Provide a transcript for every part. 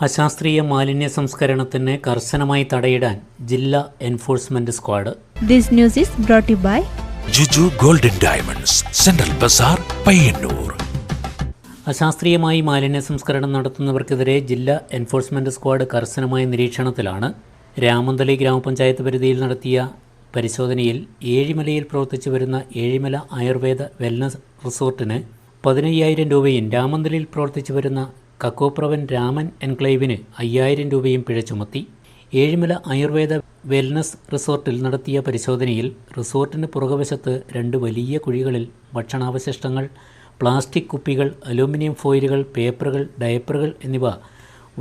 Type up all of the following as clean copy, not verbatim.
അശാസ്ത്രീയ മാലിന്യ സംസ്കരണത്തിന് കർശനമായി തടയിടാൻ ജില്ലാ enforcement squad. This news is brought you by Juju Golden Diamonds, Central Bazaar, Payyanur. അശാസ്ത്രീയമായി മാലിന്യ സംസ്കരണം നടത്തുന്നവർക്കെതിരെ ജില്ലാ എൻഫോഴ്സ്മെന്റ് സ്ക്വാഡ് കർശനമായ നിരീക്ഷണത്തിലാണ്. രാമന്തളി ഗ്രാമപഞ്ചായത്ത് പരിധിയിൽ നടത്തിയ പരിശോധനയിൽ ഏഴിമലയിൽ പ്രവർത്തിച്ചു വരുന്ന ഏഴിമല ആയുർവേദ വെൽനസ് റിസോർട്ടിന് 15,000 രൂപയും രാമന്തളിയിൽ പ്രവർത്തിച്ചു വരുന്ന കക്കോപ്രവൻ രാമൻ എൻക്ലേവിന് 5,000 രൂപയും പിഴ ചുമത്തി. ഏഴിമല ആയുർവേദ വെൽനസ് റിസോർട്ടിൽ നടത്തിയ പരിശോധനയിൽ റിസോർട്ടിന് പുറകുവശത്ത് 2 വലിയ കുഴികളിൽ ഭക്ഷണാവശിഷ്ടങ്ങൾ, പ്ലാസ്റ്റിക് കുപ്പികൾ, അലൂമിനിയം ഫോയിലുകൾ, പേപ്പറുകൾ, ഡയപ്പറുകൾ എന്നിവ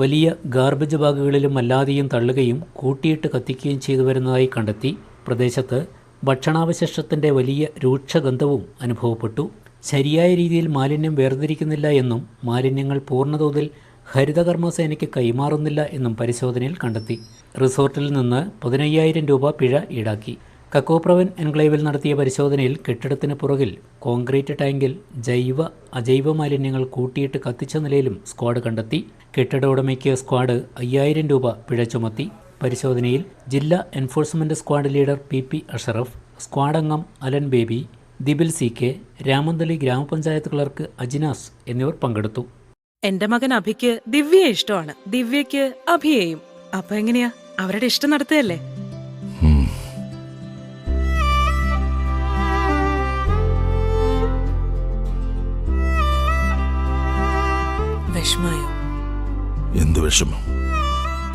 വലിയ ഗാർബേജ് ബാഗുകളിലും അല്ലാതെയും തള്ളുകയും കൂട്ടിയിട്ട് കത്തിക്കുകയും ചെയ്തു വരുന്നതായി കണ്ടെത്തി. പ്രദേശത്ത് ഭക്ഷണാവശിഷ്ടത്തിൻ്റെ വലിയ രൂക്ഷഗന്ധവും അനുഭവപ്പെട്ടു. ശരിയായ രീതിയിൽ മാലിന്യം വേർതിരിക്കുന്നില്ല എന്നും മാലിന്യങ്ങൾ പൂർണ്ണതോതിൽ ഹരിതകർമ്മസേനയ്ക്ക് കൈമാറുന്നില്ല എന്നും പരിശോധനയിൽ കണ്ടെത്തി. റിസോർട്ടിൽ നിന്ന് 15,000 രൂപ പിഴ ഈടാക്കി. കക്കോപ്രവൻ എൻക്ലേവിൽ നടത്തിയ പരിശോധനയിൽ കെട്ടിടത്തിന് പുറകിൽ കോൺക്രീറ്റ് ടാങ്കിൽ അജൈവ മാലിന്യങ്ങൾ കൂട്ടിയിട്ട് കത്തിച്ച നിലയിലും സ്ക്വാഡ് കണ്ടെത്തി. കെട്ടിട ഉടമയ്ക്ക് സ്ക്വാഡ് 5,000 രൂപ പിഴ ചുമത്തി. പരിശോധനയിൽ ജില്ലാ enforcement squad leader PP Ashraf, squad അംഗം അലൻ ബേബി, ദിബിൽ CK, രാമന്തളി ഗ്രാമപഞ്ചായത്ത് ക്ലർക്ക് അജിനാസ് എന്നിവർ പങ്കെടുത്തു. എന്റെ മകൻ അഭിക്ക് ദിവ്യയെ ഇഷ്ടമാണ്, ദിവ്യയ്ക്ക് അഭിയെയും. അപ്പൊ എങ്ങനെയാ, അവരുടെ ഇഷ്ടം നടത്തുകയല്ലേ? വിഷമായോ? എന്ത് വിഷമം?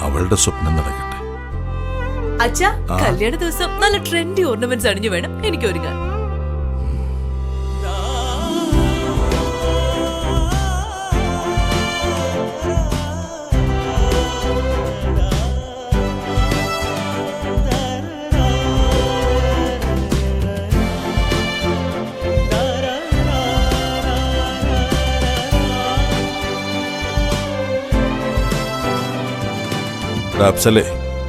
അവളുടെ സ്വപ്നം നടക്കട്ടെ. അച്ഛാ, കല്യാണ ദിവസം നല്ല ട്രെൻഡി ഓർണമെന്റ്സ് അണിഞ്ഞു വേണം എനിക്ക് ഒരുങ്ങാൻ. അഫ്സലേ,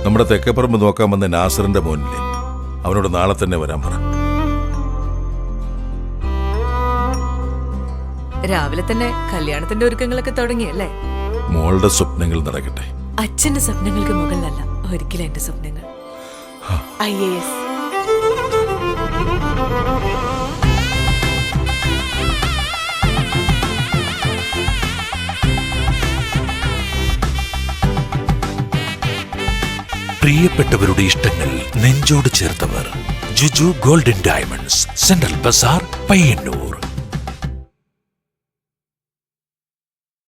നമ്മുടെ തെക്കേപ്പറമ്പ് നോക്കാൻ വന്ന നാസറിന്റെ മോനില്ലേ, അവനോട് നാളെ തന്നെ വരാൻ പറ. രാവിലെ തന്നെ കല്യാണത്തിന്റെ ഒരുക്കങ്ങളൊക്കെ തുടങ്ങിയല്ലേ? മോളുടെ സ്വപ്നങ്ങൾ നടക്കട്ടെ. അച്ഛന്റെ സ്വപ്നങ്ങൾക്ക് മുകളിലല്ല ഒരിക്കലും എന്റെ സ്വപ്നങ്ങൾ. IAS. പ്രിയപ്പെട്ടവരുടെ ഇഷ്ടങ്ങൾ നെഞ്ചോട് ചേർത്തവർ. Juju Golden Diamonds, Central Bazaar, Payyanur.